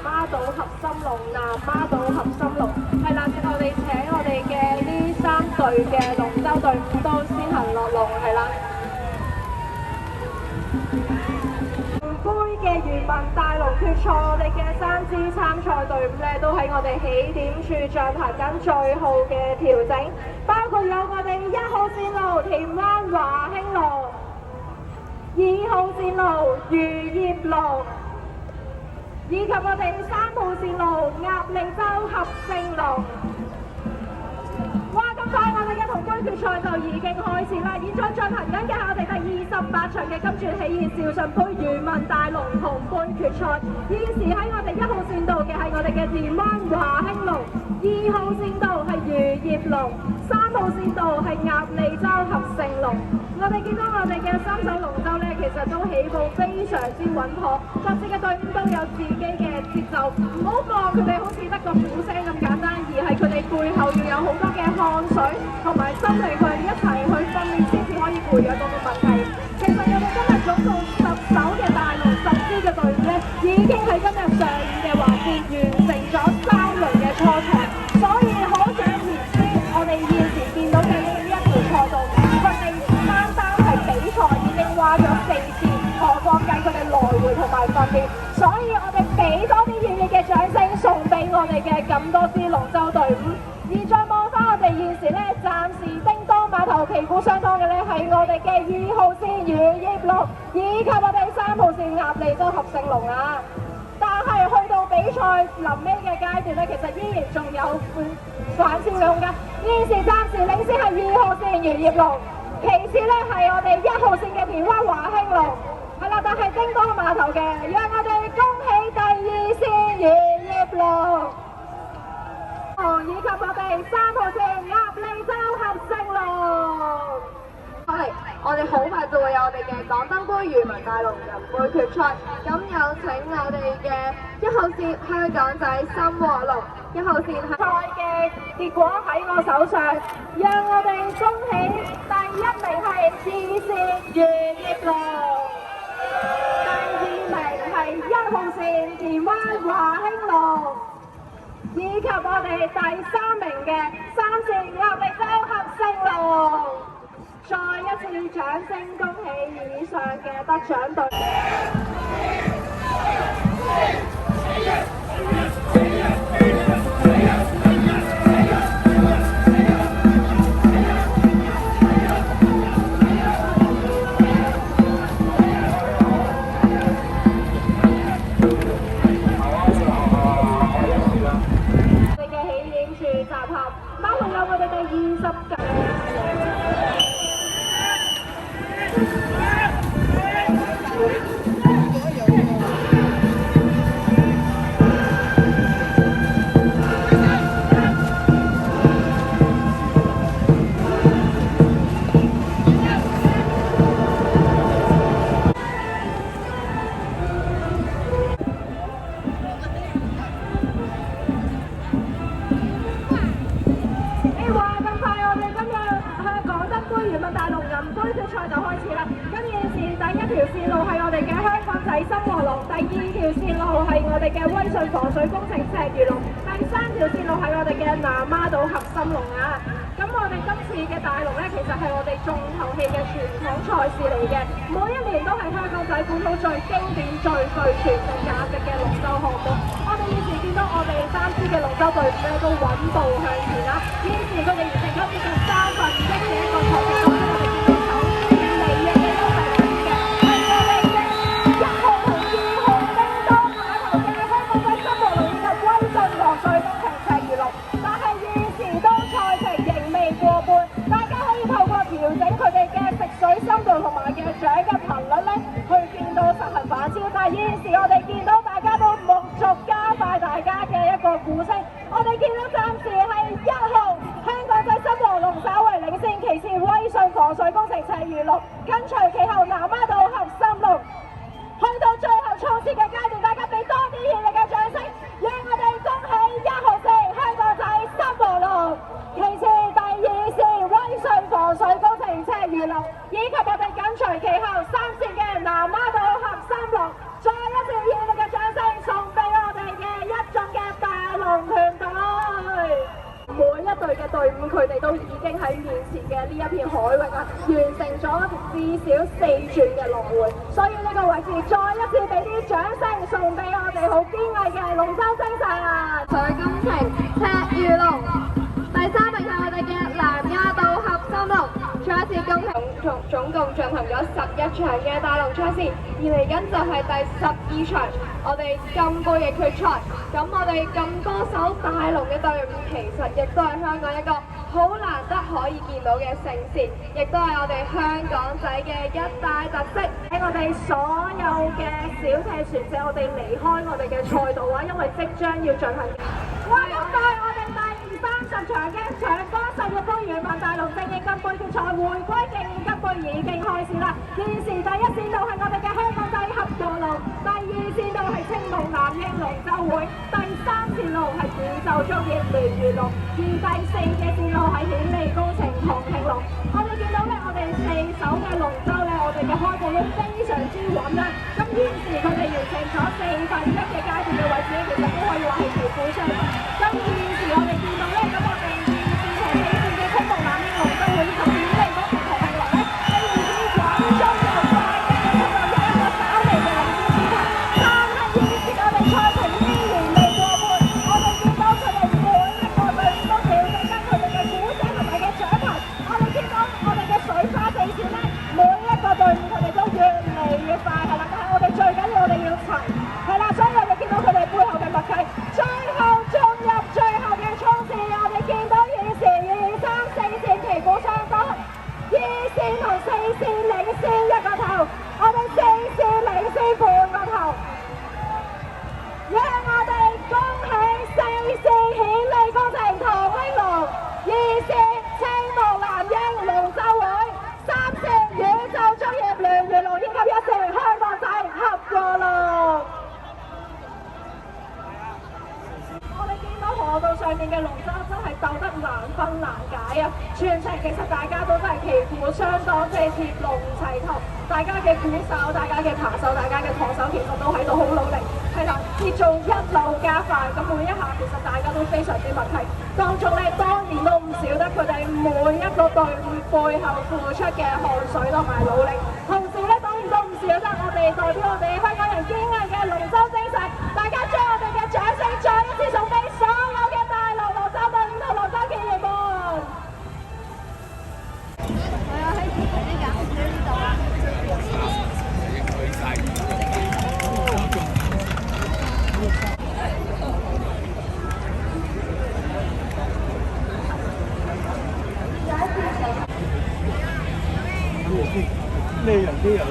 媽島合心龍，南媽島合心龍。係啦，我哋請我哋嘅呢3隊嘅龍舟隊伍都先行落龍，係啦。杯嘅漁民大龍決賽，我哋嘅3支參賽隊伍咧都喺我哋起點處進行緊最後嘅調整，包括有我哋1號線路田灣華興路、2號線路漁業路，以及我哋3號線路鴨脷洲合勝路。哇！咁快我哋嘅同杯決賽就已經開始啦，現在進行緊嘅係我哋第28場嘅金鑽喜悅紹順杯漁民大龍同杯決賽。現時喺我哋1號線道嘅係我哋嘅田灣華興龍，2號線道係漁業龍，3號線道係鴨脷洲合勝龍。我哋見到我哋嘅3艘龍舟咧，其實都起步非常之穩妥，各支嘅隊伍都有自己嘅節奏，唔好望佢哋好似得個鼓聲咁簡單，而係佢哋背後要有好多嘅汗水同埋心力去一齊去訓練，先至可以培養到個問題。其實我哋今日總共10艘嘅大龍10支嘅隊伍咧，已經喺今日上午嘅環節完成咗3輪嘅初賽，所以可想而知，我哋現時見到嘅呢一條賽道，佢哋單係比賽已經花咗4次，何況計佢哋來回同埋訓練，所以我哋俾多啲熱烈嘅掌聲送俾我哋嘅咁多支龍舟隊伍。而再望翻我哋現時咧，暫時叮當碼頭旗鼓相當嘅咧係我哋嘅2號線漁業龍，以及我哋3號線鴨脷洲合勝龍啊！但係去到比賽臨尾嘅階段咧，其實依然仲有反超嘅空間。現時暫時領先係2號線漁業龍，其次咧係我哋1號線嘅田灣華興龍，係啦，但係叮當碼頭嘅，讓我哋恭喜第2線漁業龍。以及我哋3號線鴨脷洲合勝龍。我哋好快就會有我哋嘅港燈杯漁民大龍人杯決賽，咁有請我哋嘅1號線香港仔深和龍，1號線賽嘅結果喺我手上，讓我哋恭喜第1名係2線漁業龍，第2名係1號線田灣華興龍，以及我哋第3名嘅3線鴨脷洲合勝龍。再一次掌聲恭喜以上嘅得獎隊。我哋嘅起點處集合，包括有我哋嘅29。防水工程赤魚龍，第3條線路係我哋嘅南媽島合心龍啊！咁我哋今次嘅大龍咧，其實係我哋重頭戲嘅傳統賽事嚟嘅，每一年都係香港仔本土最經典、最具傳承價值嘅龍舟項目。我哋現時見到我哋3支嘅龍舟隊伍咧都穩步向前啦，現時佢哋完成咗接近1/3嘅一個賽程中咧，我哋見到首先嘅利益嘅優勢嚟嘅係我哋嘅1號同2號叮當碼頭嘅香港仔深和龍以及威進防水工程赤魚龍，但係現時都賽程仍未過半，大家可以透過調整佢哋嘅食水深度同埋嘅獎嘅頻率咧，去見到實行反超。但係現時我哋見到大家都陸續加快大家嘅一個鼓聲，我哋見到暫時係1號香港仔佢哋都已經喺面前嘅呢一片海域啊，完成咗至少4轉嘅來回。所以呢個位置再一次俾啲掌聲送俾我哋好堅毅嘅龍舟精神。徐金晴、赤魚龍，第3名係我哋嘅南丫島合心龍。再一次恭喜總共進行咗11場嘅大龍賽事，而嚟緊就係第12場我哋金杯嘅決賽。咁我哋咁多艘大龍嘅隊伍，其實亦都係香港一個好難得可以見到嘅盛事，亦都係我哋香港仔嘅一大特色。喺我哋所有嘅小艇船隻，我哋離開我哋嘅賽道啊，因為即將要進行。哇！咁就係我哋第30場嘅長江實業杯漁民大龍精英金杯決賽，回歸競技金杯已經開始啦。現時第1線道係我哋嘅香港仔合和龍，第2線道係青龍南英龍舟會，第3線路係宇宙足業聯漁龍，而第4嘅線路係顯利工程同慶龍。我哋見到咧，我哋4艘嘅龍舟咧，我哋嘅開步都非常之穩啦。咁現時佢哋完成咗1/4嘅階段嘅位置咧，其實都可以話係旗鼓相當。咁現時我哋見到咧，咁我哋2線同4線嘅青龍南英龍舟會以及顯利工程同慶龍咧，非常之穩中有快嘅速度，有一個稍微嘅領先姿態。但係現時我哋賽程依然未過半，我哋見到佢哋每一個隊伍都調整緊佢哋嘅鼓聲同埋嘅獎牌。我哋見到我哋嘅水花四濺咧，每一個隊伍佢哋都越嚟越快，係啦。但係我哋最緊要我哋要齊，係啦。所以我哋見到佢哋背後嘅默契，最後進入最後嘅衝刺，我哋見到現時2、3、4線旗鼓相當，2線同4線領先一個頭，我哋4線領先半個頭。讓我哋恭喜4線顯利工程唐興龍，2線青龍南英龍舟會，3線宇宙足業聯漁龍，以及1線香港仔合和龍。我哋見到河道上面嘅龍舟真係鬥得難分難解啊！全程其實大家都真係旗鼓相當，即係鐵龍齊頭，大家嘅鼓手、大家嘅扒手、大家嘅舵手其實都喺度好努力，係啦，節奏一路加快，咁每一下其實大家都非常之默契。當中咧當然都唔少得佢哋每一個隊伍背後付出嘅汗水同埋努力，同時咧當然都唔少得我哋代表我哋香港人堅毅嘅龍舟精神。大家將我哋嘅掌聲再一次送俾所有嘅大龍龍舟隊伍同龍舟企業們。我有喺前面呢架，喺呢度啊。咩人都有。